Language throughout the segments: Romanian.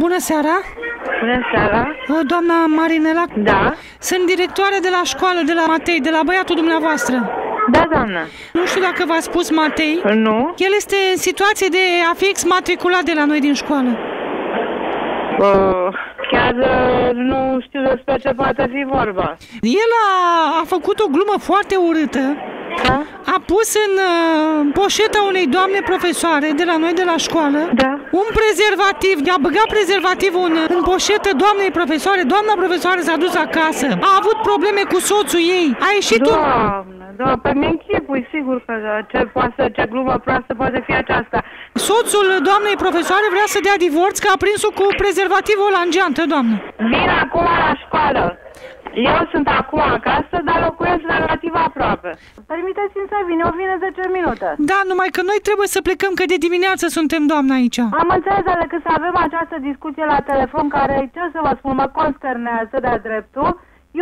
Bună seara! Bună seara! Doamna Marinela? Da. Sunt directoare de la școală, de la Matei, de la băiatul dumneavoastră. Da, doamnă. Nu știu dacă v-a spus Matei. Nu. El este în situație de a fi exmatriculat de la noi din școală. Chiar nu știu despre ce poate fi vorba. El a făcut o glumă foarte urâtă. Da? A pus în poșeta unei doamne profesoare de la noi de la școală un prezervativ. I-a băgat prezervativul în poșetă doamnei profesoare. Doamna profesoară s-a dus acasă. A avut probleme cu soțul ei. A ieșit Doamne, pe mine închipui, sigur că ce glumă proastă poate fi aceasta. Soțul doamnei profesoare vrea să dea divorț că a prins-o cu prezervativul la geantă, doamnă. Vin acum la școală. Eu sunt acum acasă, dar locuiesc relativ aproape. Permiteți-mi să vin, eu vin în 10 minute. Da, numai că noi trebuie să plecăm, că de dimineață suntem, doamna, aici. Am înțeles, dar decât să avem această discuție la telefon, care, ce să vă spun, mă consternează de-a dreptul.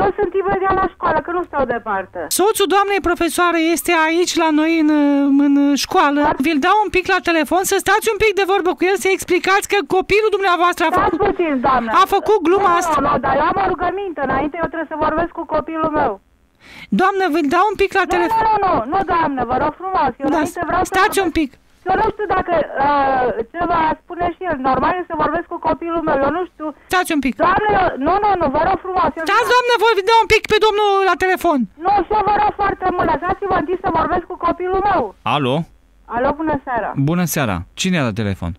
Eu sunt imediat la școală, că nu stau departe. Soțul doamnei profesoare este aici la noi în școală. Vi-l dau un pic la telefon, să stați un pic de vorbă cu el, să explicați că copilul dumneavoastră a făcut gluma asta. Nu, dar eu am o rugăminte înainte, eu trebuie să vorbesc cu copilul meu. Doamnă, vi-l dau un pic la telefon. Nu, doamnă, vă rog frumos. Stați un pic. Eu nu știu dacă ce va spune și el. Normal e să vorbesc cu copilul meu. Eu nu știu. Stați un pic. Doamne, nu, vă rog frumos. Stați, doamne, voi dau un pic pe domnul la telefon. Nu, și eu vă rog foarte mult. Lăsați-vă întâi să vorbesc cu copilul meu. Alo? Alo, bună seara. Bună seara. Cine e la telefon?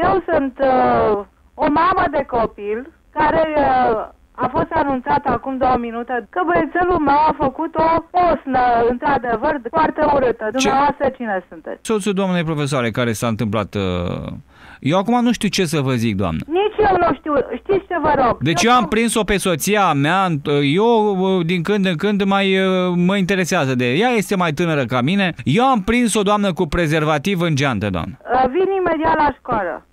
Eu sunt o mamă de copil care a fost anunțat acum 2 minute că băiețelul meu a făcut o posnă, într-adevăr, foarte urâtă. Dumneavoastră cine sunteți? Soțul doamnei profesoare, care s-a întâmplat... Eu acum nu știu ce să vă zic, doamnă. Nici eu nu știu. Știți ce vă rog? Deci eu am prins-o pe soția mea, eu din când în când mă interesează de ea, este mai tânără ca mine. Eu am prins-o, doamnă, cu prezervativ în geantă, doamnă. Vin imediat la școală.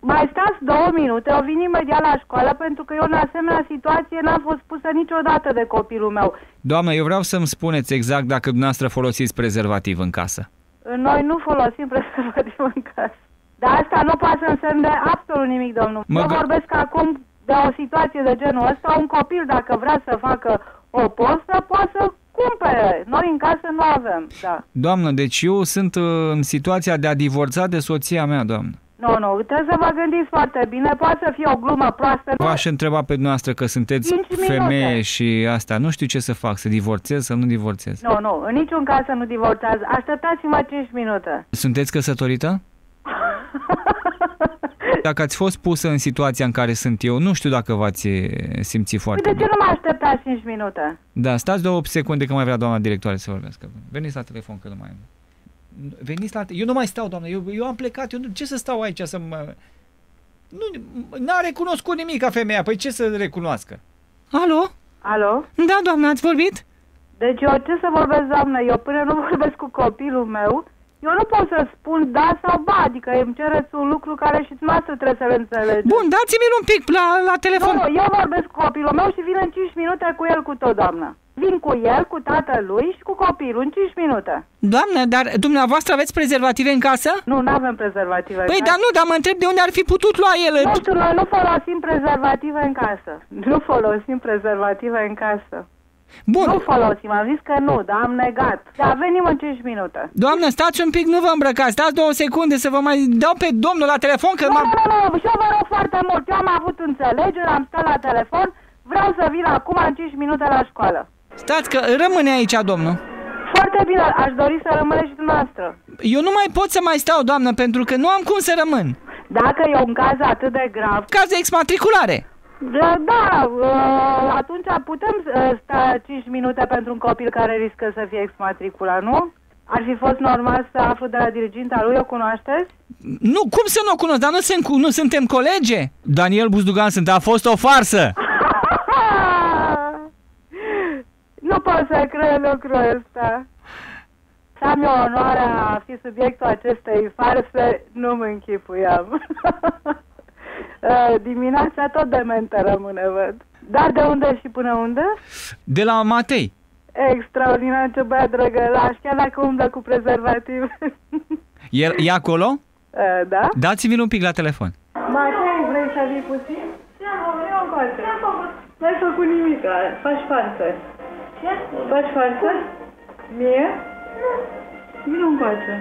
Mai stați 2 minute, eu vin imediat la școală, pentru că eu în asemenea situație n-am fost pusă niciodată de copilul meu. Doamnă, eu vreau să-mi spuneți exact dacă dumneavoastră folosiți prezervativ în casă. Noi nu folosim prezervativ în casă. Dar asta nu poate să însemne absolut nimic, domnul. Eu vorbesc acum de o situație de genul ăsta. Un copil, dacă vrea să facă o postă, poate să cumpere. Noi în casă nu avem, da. Doamnă, deci eu sunt în situația de a divorța de soția mea, doamnă. Nu, trebuie să vă gândiți foarte bine, poate să fie o glumă proastă. V-aș întreba pe dumneavoastră că sunteți femeie și asta, nu știu ce să fac, să divorțez, să nu divorțez. Nu, în niciun caz să nu divorțați, așteptați-mă 5 minute. Sunteți căsătorită? Dacă ați fost pusă în situația în care sunt eu, nu știu dacă v-ați simțit foarte bine. De ce nu mă așteptați 5 minute? Da, stați 2 secunde că mai vrea doamna directoare să vorbească. Veniți la telefon că nu mai am. Veniți la... Eu nu mai stau, doamnă, eu am plecat, ce să stau aici să mă... N-a recunoscut nimic ca femeia, păi ce să recunoască? Alo? Da, doamnă, ați vorbit? Deci eu ce să vorbesc, doamnă, eu până nu vorbesc cu copilul meu, eu nu pot să spun da sau ba, adică îmi cereți un lucru care și dumneavoastră trebuie să-l înțelegeți. Bun, dați-mi-l un pic la telefon. Nu, eu vorbesc cu copilul meu și vin în 5 minute cu el cu tot, doamnă. Vin cu el, cu tatălui și cu copilul în 5 minute. Doamnă, dar dumneavoastră aveți prezervative în casă? Nu, n-avem prezervative în casă. Dar nu, dar mă întreb de unde ar fi putut lua el. Nu știu, noi nu folosim prezervative în casă. Nu folosim prezervative în casă. Bun. Nu folosim, am zis că nu, dar am negat. Dar venim în 5 minute. Doamnă, stați un pic, nu vă îmbrăcați, stați 2 secunde să vă mai dau pe domnul la telefon că Nu, și eu vă rog foarte mult, eu am avut înțelegere, am stat la telefon, vreau să vin acum în 5 minute la școală. Stați că rămâne aici, domnul. Foarte bine, aș dori să rămâneți și dumneavoastră. Eu nu mai pot să mai stau, doamnă, pentru că nu am cum să rămân. Dacă e un caz atât de grav... Caz de exmatriculare. Da, atunci putem sta 5 minute pentru un copil care riscă să fie exmatriculat, nu? Ar fi fost normal să aflu de la diriginta lui, o cunoașteți? Nu, cum să nu o cunosc, dar nu suntem colege? Daniel Buzdugan a fost o farsă! Nu pot să cred lucrul ăsta. Să am eu onoarea a fi subiectul acestei farse, nu mă închipuiam. Dimineața tot dementă rămâne, văd. Dar de unde și până unde? De la Matei. Extraordinar, ce băiat drăgălaș, chiar dacă umblă cu prezervativ. E acolo? Da. Dați-mi-l un pic la telefon. Matei, vrei să vii puțin? Eu încoace. N-ai făcut nimic, faci față. Ce? Faci față? Mie? Nu. Vino încoace.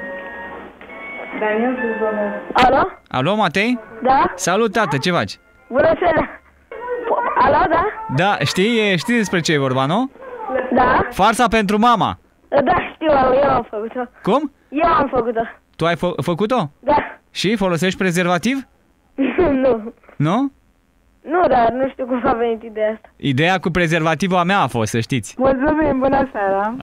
Daniel, să-ți vorbesc. Alo? Alo, Matei? Da? Salut, tată, ce faci? Bună seara! Alo, da? Da, știi despre ce e vorba, nu? Da? Farsa pentru mama. Da, știu, eu am făcut-o. Cum? Eu am făcut-o. Tu ai făcut-o? Da. Și folosești prezervativ? Nu. Nu? Nu, dar nu știu cum a venit ideea asta. Ideea cu prezervativul a mea a fost, să știți. Mulțumim, bună seara!